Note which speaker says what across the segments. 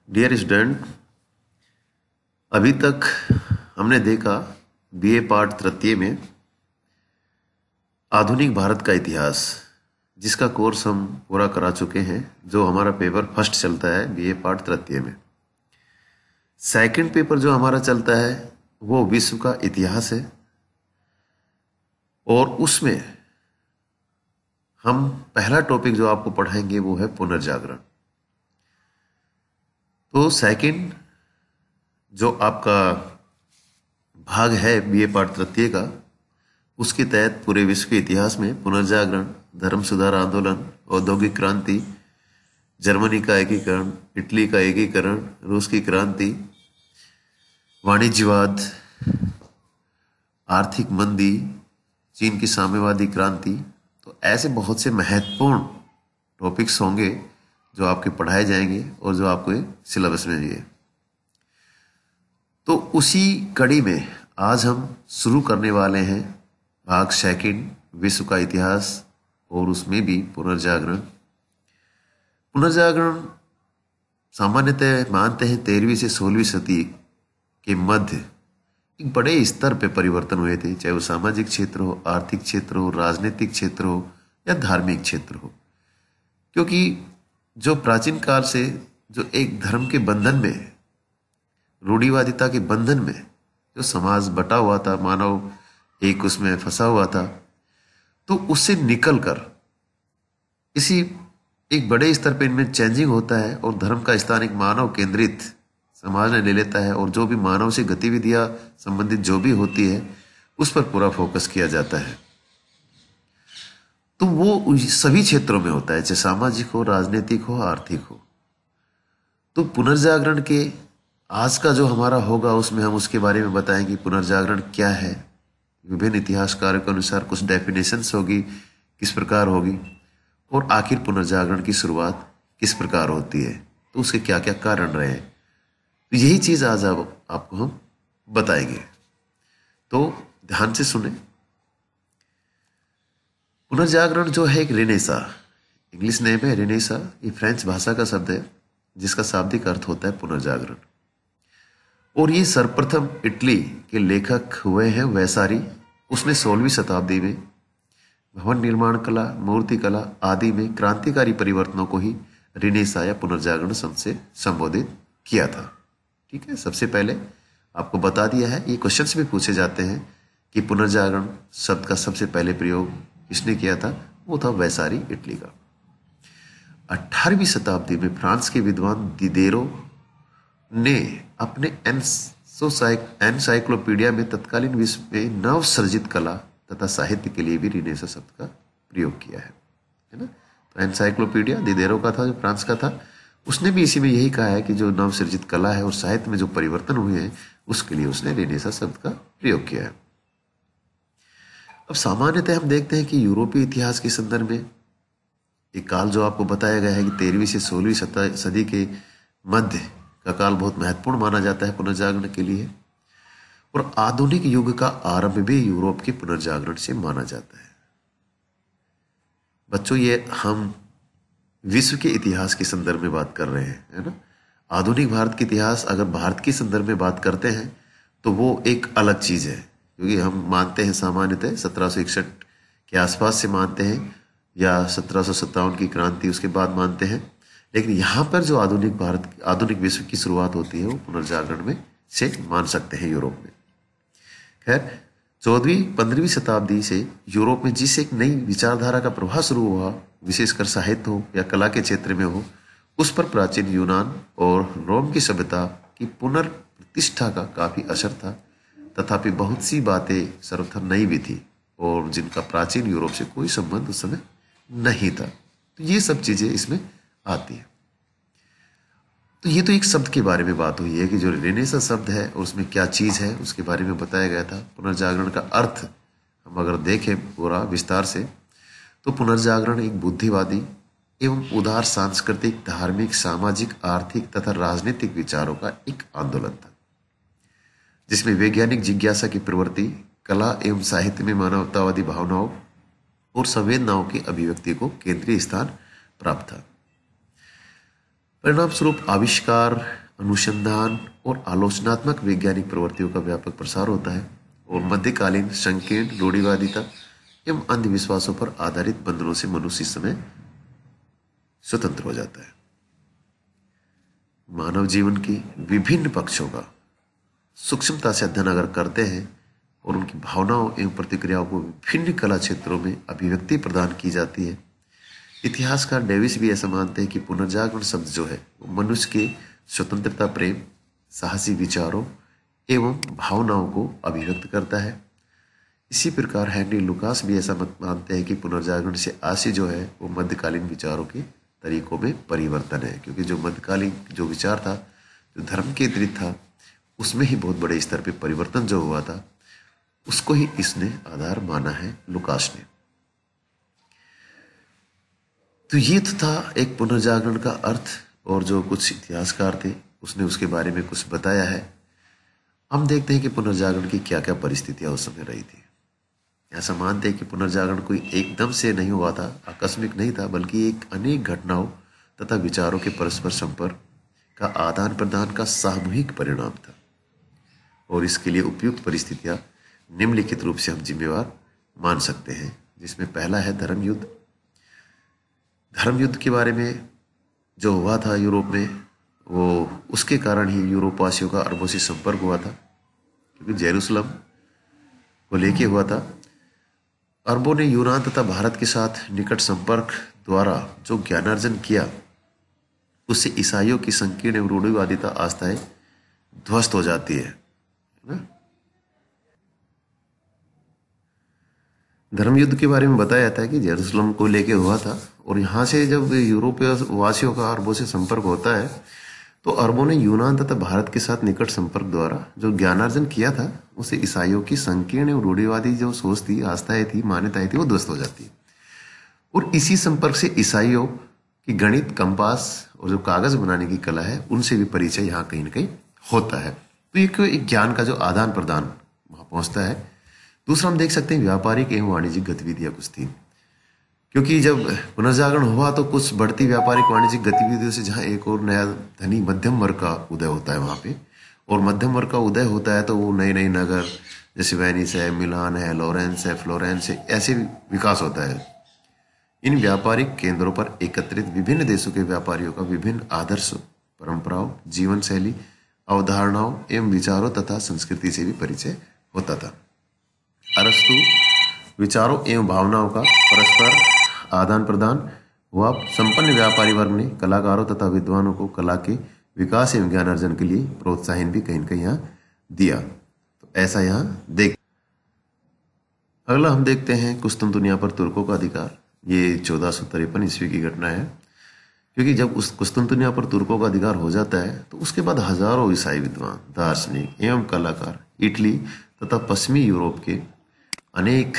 Speaker 1: Dear student, अभी तक हमने देखा बीए पार्ट तृतीय में आधुनिक भारत का इतिहास, जिसका कोर्स हम पूरा करा चुके हैं, जो हमारा पेपर फर्स्ट चलता है बीए पार्ट तृतीय में। सेकंड पेपर जो हमारा चलता है वो विश्व का इतिहास है, और उसमें हम पहला टॉपिक जो आपको पढ़ाएंगे वो है पुनर्जागरण। तो सेकंड जो आपका भाग है बीए पाठ तृतीय का, उसके तहत पूरे विश्व के इतिहास में पुनर्जागरण, धर्म सुधार आंदोलन, औद्योगिक क्रांति, जर्मनी का एकीकरण, इटली का एकीकरण, रूस की क्रांति, वाणिज्यवाद, आर्थिक मंदी, चीन की साम्यवादी क्रांति, तो ऐसे बहुत से महत्वपूर्ण टॉपिक्स होंगे जो आपके पढ़ाए जाएंगे और जो आपको सिलेबस में भी है। तो उसी कड़ी में आज हम शुरू करने वाले हैं भाग सेकंड, विश्व का इतिहास, और उसमें भी पुनर्जागरण। पुनर्जागरण सामान्यतः मानते हैं 13वीं से 16वीं सदी के मध्य एक बड़े स्तर पे परिवर्तन हुए थे, चाहे वो सामाजिक क्षेत्र हो, आर्थिक क्षेत्र हो, राजनीतिक क्षेत्र हो या धार्मिक क्षेत्र हो। क्योंकि जो प्राचीन काल से जो एक धर्म के बंधन में, रूढ़िवादिता के बंधन में जो समाज बटा हुआ था, मानव एक उसमें फंसा हुआ था, तो उससे निकलकर इसी एक बड़े स्तर पर इनमें चेंजिंग होता है और धर्म का स्थान एक मानव केंद्रित समाज ने ले लेता है, और जो भी मानव से गतिविधियां संबंधित जो भी होती है उस पर पूरा फोकस किया जाता है। तो वो सभी क्षेत्रों में होता है, चाहे सामाजिक हो, राजनीतिक हो, आर्थिक हो। तो पुनर्जागरण के आज का जो हमारा होगा उसमें हम उसके बारे में बताएंगे पुनर्जागरण क्या है, विभिन्न इतिहासकारों के अनुसार कुछ डेफिनेशंस होगी, किस प्रकार होगी, और आखिर पुनर्जागरण की शुरुआत किस प्रकार होती है, तो उसके क्या क्या कारण रहे हैं। तो यही चीज आज आपको हम बताएंगे, तो ध्यान से सुने। पुनर्जागरण जो है एक रेनेसा, इंग्लिश नेम है रेनेसा, ये फ्रेंच भाषा का शब्द है जिसका शाब्दिक अर्थ होता है पुनर्जागरण। और ये सर्वप्रथम इटली के लेखक हुए हैं वैसारी। उसने 16वीं शताब्दी में भवन निर्माण कला, मूर्ति कला आदि में क्रांतिकारी परिवर्तनों को ही रेनेसा या पुनर्जागरण शब्द से संबोधित किया था। ठीक है, सबसे पहले आपको बता दिया है, ये क्वेश्चंस भी पूछे जाते हैं कि पुनर्जागरण शब्द का सबसे पहले प्रयोग किसने किया था, वो था वैसारी, इटली का। 18वीं शताब्दी में फ्रांस के विद्वान दिदेरो ने अपने एनसाइक्लोपीडिया में तत्कालीन विश्व में नव सर्जित कला तथा साहित्य के लिए भी रेनेसा शब्द का प्रयोग किया है ना। तो एनसाइक्लोपीडिया दिदेरो का था, जो फ्रांस का था, उसने भी इसी में यही कहा है कि जो नव सृजित कला है और साहित्य में जो परिवर्तन हुए हैं उसके लिए उसने रेनेसा शब्द का प्रयोग किया है। अब सामान्यतः हम देखते हैं कि यूरोपीय इतिहास के संदर्भ में एक काल जो आपको बताया गया है कि 13वीं से 16वीं सदी के मध्य का काल बहुत महत्वपूर्ण माना जाता है पुनर्जागरण के लिए, और आधुनिक युग का आरंभ भी यूरोप के पुनर्जागरण से माना जाता है। बच्चों, ये हम विश्व के इतिहास के संदर्भ में बात कर रहे हैं, है ना। आधुनिक भारत के इतिहास अगर भारत के संदर्भ में बात करते हैं तो वो एक अलग चीज है, क्योंकि हम मानते हैं सामान्यतः 1761 के आसपास से मानते हैं, या 1757 की क्रांति उसके बाद मानते हैं। लेकिन यहाँ पर जो आधुनिक भारत, आधुनिक विश्व की शुरुआत होती है वो पुनर्जागरण में से मान सकते हैं यूरोप में। खैर, 14वीं-15वीं शताब्दी से यूरोप में जिस एक नई विचारधारा का प्रवाह शुरू हुआ, विशेषकर साहित्य हो या कला के क्षेत्र में हो, उस पर प्राचीन यूनान और रोम की सभ्यता की पुनर्प्रतिष्ठा का काफी असर था। तथापि बहुत सी बातें सर्वथा नई भी थी और जिनका प्राचीन यूरोप से कोई संबंध उस समय नहीं था। तो ये सब चीजें इसमें आती है। तो ये तो एक शब्द के बारे में बात हुई है कि जो रेनेसा शब्द है और उसमें क्या चीज है उसके बारे में बताया गया था। पुनर्जागरण का अर्थ हम अगर देखें पूरा विस्तार से, तो पुनर्जागरण एक बुद्धिवादी एवं उदार सांस्कृतिक, धार्मिक, सामाजिक, आर्थिक तथा राजनीतिक विचारों का एक आंदोलन था, जिसमें वैज्ञानिक जिज्ञासा की प्रवृत्ति, कला एवं साहित्य में मानवतावादी भावनाओं और संवेदनाओं की अभिव्यक्ति को केंद्रीय स्थान प्राप्त था। परिणाम स्वरूप आविष्कार, अनुसंधान और आलोचनात्मक वैज्ञानिक प्रवृत्तियों का व्यापक प्रसार होता है और मध्यकालीन संकीर्ण रूढ़िवादिता एवं अंधविश्वासों पर आधारित बंधनों से मनुष्य इस समय स्वतंत्र हो जाता है। मानव जीवन की विभिन्न पक्षों का सूक्ष्मता से अध्ययन अगर करते हैं और उनकी भावनाओं एवं प्रतिक्रियाओं को विभिन्न कला क्षेत्रों में अभिव्यक्ति प्रदान की जाती है। इतिहासकार डेविस भी ऐसा मानते हैं कि पुनर्जागरण शब्द जो है वो मनुष्य के स्वतंत्रता, प्रेम, साहसी विचारों एवं भावनाओं को अभिव्यक्त करता है। इसी प्रकार हेनरी लुकास भी ऐसा मत मानते हैं कि पुनर्जागरण से आशय जो है वो मध्यकालीन विचारों के तरीकों में परिवर्तन है, क्योंकि जो मध्यकालीन जो विचार था, जो धर्म केंद्रित था, उसमें ही बहुत बड़े स्तर पे परिवर्तन जो हुआ था, उसको ही इसने आधार माना है लुकास ने। तो ये तो था एक पुनर्जागरण का अर्थ, और जो कुछ इतिहासकार थे उसने उसके बारे में कुछ बताया है। हम देखते हैं कि पुनर्जागरण की क्या क्या परिस्थितियां उस समय रही थी। ऐसा मानते हैं कि पुनर्जागरण कोई एकदम से नहीं हुआ था, आकस्मिक नहीं था, बल्कि एक अनेक घटनाओं तथा विचारों के परस्पर संपर्क का आदान प्रदान का सामूहिक परिणाम था। और इसके लिए उपयुक्त परिस्थितियां निम्नलिखित रूप से हम जिम्मेवार मान सकते हैं, जिसमें पहला है धर्म युद्ध। धर्म युद्ध के बारे में जो हुआ था यूरोप में, वो उसके कारण ही यूरोप वासियों का अरबों से संपर्क हुआ था, क्योंकि जेरूसलम को लेके हुआ था। अरबों ने यूनान तथा भारत के साथ निकट संपर्क द्वारा जो ज्ञानार्जन किया, उससे ईसाइयों की संकीर्ण एवं रूढ़िवादिता आस्थाएं ध्वस्त हो जाती है ना। धर्म युद्ध के बारे में बताया जाता है कि जेरूसलम को लेके हुआ था, और यहाँ से जब यूरोपीय वासियों का अरबों से संपर्क होता है, तो अरबों ने यूनान तथा भारत के साथ निकट संपर्क द्वारा जो ज्ञानार्जन किया था, उसे ईसाइयों की संकीर्ण एवं रूढ़िवादी जो सोच थी, आस्थाएं थी, मान्यताएं थी, वो ध्वस्त हो जाती है। और इसी संपर्क से ईसाइयों की गणित, कंपास और जो कागज बनाने की कला है, उनसे भी परिचय यहाँ कहीं ना कहीं होता है। तो एक ज्ञान का जो आदान प्रदान वहां पहुंचता है। दूसरा हम देख सकते हैं व्यापारिक एवं वाणिज्यिक गतिविधियां कुछ थी, क्योंकि जब पुनर्जागरण हुआ तो कुछ बढ़ती व्यापारिक वाणिज्यिक गतिविधियों से जहां एक और नया धनी मध्यम वर्ग का उदय होता है वहां पे, और मध्यम वर्ग का उदय होता है तो वो नए नए नगर जैसे वेनिस है, मिलान है, लॉरेंस है, फ्लोरेंस है, ऐसे विकास होता है। इन व्यापारिक केंद्रों पर एकत्रित विभिन्न देशों के व्यापारियों का विभिन्न आदर्श, परंपराओं, जीवन शैली, अवधारणाओं एवं विचारों तथा संस्कृति से भी परिचय होता था। अरस्तु विचारों एवं भावनाओं का परस्पर आदान प्रदान हुआ। संपन्न व्यापारी वर्ग ने कलाकारों तथा विद्वानों को कला के विकास एवं ज्ञान अर्जन के लिए प्रोत्साहन भी कहीं न कहीं यहाँ दिया। तो ऐसा यहाँ देख। अगला हम देखते हैं कुस्तुनतुनिया पर तुर्कों का अधिकार। ये 1453 ईस्वी की घटना है, क्योंकि जब उस कुस्तुनतुनिया पर तुर्कों का अधिकार हो जाता है तो उसके बाद हजारों ईसाई विद्वान, दार्शनिक एवं कलाकार इटली तथा पश्चिमी यूरोप के अनेक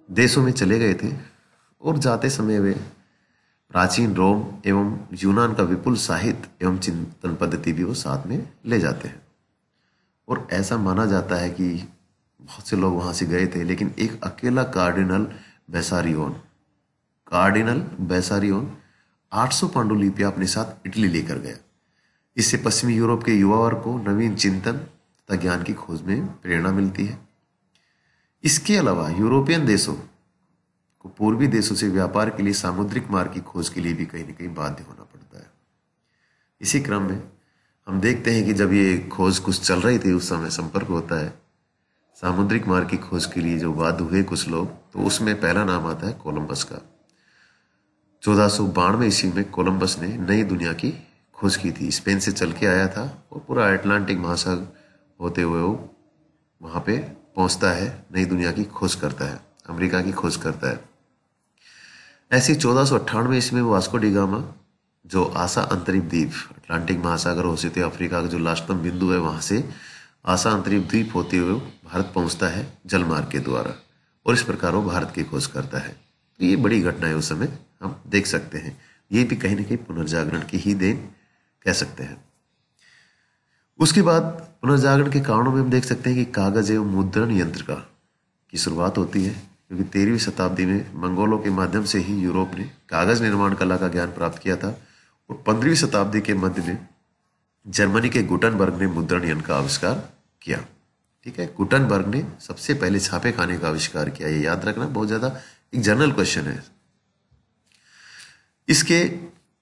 Speaker 1: देशों में चले गए थे, और जाते समय वे प्राचीन रोम एवं यूनान का विपुल साहित्य एवं चिंतन पद्धति भी वो साथ में ले जाते हैं। और ऐसा माना जाता है कि बहुत से लोग वहां से गए थे, लेकिन एक अकेला कार्डिनल बेसारियोन 800 पांडुलिपियां अपने साथ इटली लेकर गया। इससे पश्चिमी यूरोप के युवा वर्ग को नवीन चिंतन तथा ज्ञान की खोज में प्रेरणा मिलती है। इसके अलावा यूरोपियन देशों को पूर्वी देशों से व्यापार के लिए सामुद्रिक मार्ग की खोज के लिए भी कहीं न कहीं बाध्य होना पड़ता है। इसी क्रम में हम देखते हैं कि जब ये खोज कुछ चल रही थी, उस समय संपर्क होता है सामुद्रिक मार्ग की खोज के लिए जो बाध्य हुए कुछ लोग, तो उसमें पहला नाम आता है कोलंबस का। 1492 ईस्वी में कोलंबस ने नई दुनिया की खोज की थी। स्पेन से चल के आया था और पूरा अटलांटिक महासागर होते हुए वो वहां पे पहुंचता है, नई दुनिया की खोज करता है, अमेरिका की खोज करता है। ऐसे 1498 ईस्वी में वास्को डी गामा जो आसा अंतरिक्ष द्वीप, अटलांटिक महासागर होते अफ्रीका का जो लास्टतम बिंदु है, वहां से आसा अंतरिक्ष द्वीप होते हुए भारत पहुंचता है जलमार्ग के द्वारा, और इस प्रकार वो भारत की खोज करता है। तो ये बड़ी घटना है उस समय, हम देख सकते हैं। ये भी कहीं ना कहीं पुनर्जागरण की ही देन कह सकते हैं। उसके बाद पुनर्जागरण के कारणों में हम देख सकते हैं कि कागज एवं मुद्रण यंत्र की शुरुआत होती है, क्योंकि 13वीं शताब्दी में मंगोलों के माध्यम से ही यूरोप ने कागज निर्माण कला का ज्ञान प्राप्त किया था, और 15वीं शताब्दी के मध्य में जर्मनी के गुटनबर्ग ने मुद्रण यंत्र का आविष्कार किया। ठीक है, गुटनबर्ग ने सबसे पहले छापे खाने का आविष्कार किया। ये याद रखना, बहुत ज्यादा एक जनरल क्वेश्चन है। इसके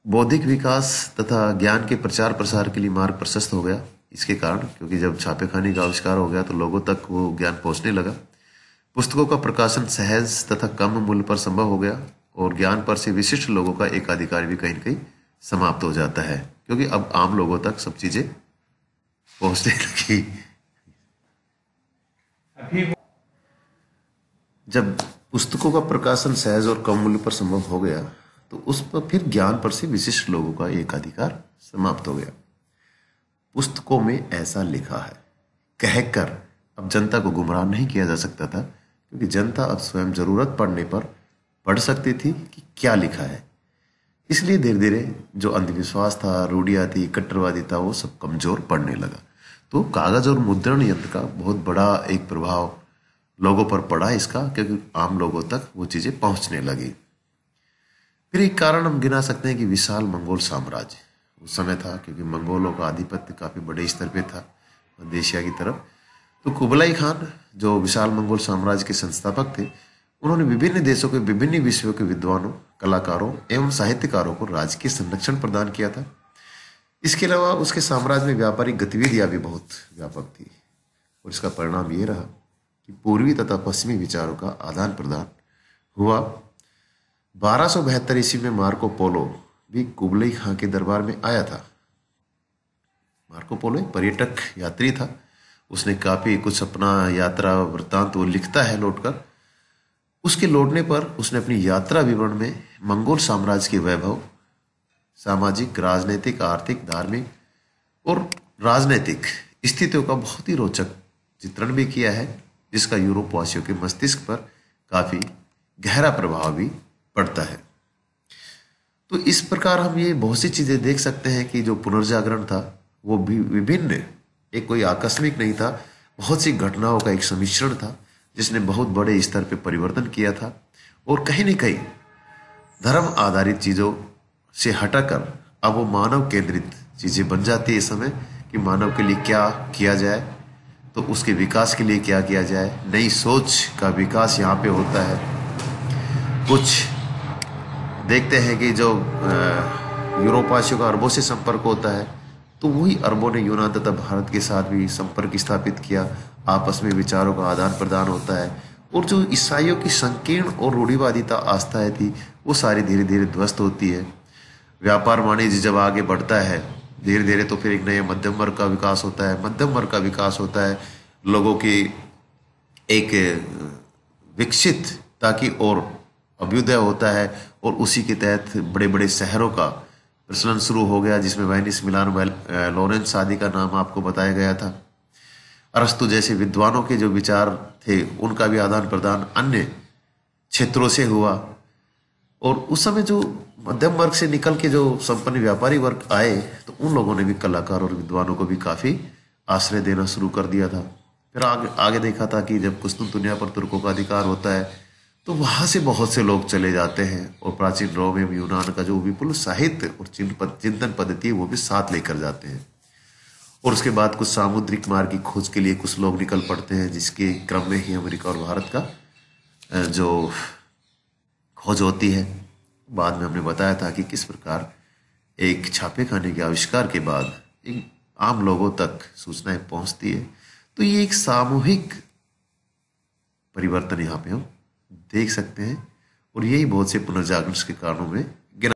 Speaker 1: बौद्धिक विकास तथा ज्ञान के प्रचार प्रसार के लिए मार्ग प्रशस्त हो गया इसके कारण, क्योंकि जब छापे खाने का आविष्कार हो गया तो लोगों तक वो ज्ञान पहुंचने लगा। पुस्तकों का प्रकाशन सहज तथा कम मूल्य पर संभव हो गया और ज्ञान पर से विशिष्ट लोगों का एकाधिकार भी कहीं न कहीं समाप्त हो जाता है, क्योंकि अब आम लोगों तक सब चीजें पहुंचने लगी। जब पुस्तकों का प्रकाशन सहज और कम मूल्य पर संभव हो गया तो उस पर फिर ज्ञान पर से विशिष्ट लोगों का एकाधिकार समाप्त हो गया। पुस्तकों में ऐसा लिखा है कहकर अब जनता को गुमराह नहीं किया जा सकता था, क्योंकि जनता अब स्वयं जरूरत पड़ने पर पढ़ सकती थी कि क्या लिखा है। इसलिए धीरे धीरे जो अंधविश्वास था, रूढ़ियां थी, कट्टरवादी था, वो सब कमजोर पड़ने लगा। तो कागज और मुद्रण यंत्र का बहुत बड़ा एक प्रभाव लोगों पर पड़ा इसका, क्योंकि आम लोगों तक वो चीजें पहुंचने लगी। फिर एक कारण हम गिना सकते हैं कि विशाल मंगोल साम्राज्य उस समय था, क्योंकि मंगोलों का आधिपत्य काफी बड़े स्तर पे था मध्य एशिया की तरफ। तो कुबलाई खान जो विशाल मंगोल साम्राज्य के संस्थापक थे, उन्होंने विभिन्न देशों के विभिन्न विषयों के विद्वानों, कलाकारों एवं साहित्यकारों को राजकीय संरक्षण प्रदान किया था। इसके अलावा उसके साम्राज्य में व्यापारिक गतिविधियां भी बहुत व्यापक थी और इसका परिणाम ये रहा कि पूर्वी तथा पश्चिमी विचारों का आदान प्रदान हुआ। 1272 ईस्वी में मार्को पोलो भी कुबलाई खां के दरबार में आया था। मार्को पोलो एक पर्यटक यात्री था। उसने काफी कुछ अपना यात्रा वृत्तांत वो लिखता है लौटकर। उसके लौटने पर उसने अपनी यात्रा विवरण में मंगोल साम्राज्य के वैभव, सामाजिक, राजनीतिक, आर्थिक, धार्मिक और राजनीतिक स्थितियों का बहुत ही रोचक चित्रण भी किया है, जिसका यूरोप वासियों के मस्तिष्क पर काफी गहरा प्रभाव भी पड़ता है। तो इस प्रकार हम ये बहुत सी चीजें देख सकते हैं कि जो पुनर्जागरण था वो भी विभिन्न, एक कोई आकस्मिक नहीं था, बहुत सी घटनाओं का एक सम्मिश्रण था जिसने बहुत बड़े स्तर पे परिवर्तन किया था। और कहीं न कहीं धर्म आधारित चीजों से हटाकर अब वो मानव केंद्रित चीजें बन जाती है इस समय, कि मानव के लिए क्या किया जाए, तो उसके विकास के लिए क्या किया जाए। नई सोच का विकास यहाँ पे होता है। कुछ देखते हैं कि जो यूरोपवासियों का अरबों से संपर्क होता है, तो वही अरबों ने यूनान तथा भारत के साथ भी संपर्क स्थापित किया। आपस में विचारों का आदान प्रदान होता है और जो ईसाइयों की संकीर्ण और रूढ़िवादिता आस्थाएं थी वो सारी धीरे धीरे ध्वस्त होती है। व्यापार वाणिज्य जब आगे बढ़ता है धीरे धीरे, तो फिर एक नए मध्यम वर्ग का विकास होता है। मध्यम वर्ग का विकास होता है, लोगों की एक विकसित ताकि और अभ्युदय होता है और उसी के तहत बड़े बड़े शहरों का प्रचलन शुरू हो गया, जिसमें वेनिस, मिलान, लॉरेंस आदि का नाम आपको बताया गया था। अरस्तु जैसे विद्वानों के जो विचार थे उनका भी आदान प्रदान अन्य क्षेत्रों से हुआ। और उस समय जो मध्यम वर्ग से निकल के जो संपन्न व्यापारी वर्ग आए, तो उन लोगों ने भी कलाकार और विद्वानों को भी काफी आश्रय देना शुरू कर दिया था। फिर आगे देखा था कि जब कुस्तुनतुनिया पर तुर्कों का अधिकार होता है तो वहां से बहुत से लोग चले जाते हैं और प्राचीन रोम एवं यूनान का जो विपुल साहित्य और चिंतन पद्धति है वो भी साथ लेकर जाते हैं। और उसके बाद कुछ सामुद्रिक मार्ग की खोज के लिए कुछ लोग निकल पड़ते हैं, जिसके क्रम में ही अमेरिका और भारत का जो खोज होती है। बाद में हमने बताया था कि किस प्रकार एक छापे खाने के आविष्कार के बाद एक आम लोगों तक सूचनाएं पहुंचती है। तो ये एक सामूहिक परिवर्तन यहाँ पे हम देख सकते हैं और यही बहुत से पुनर्जागरण के कारणों में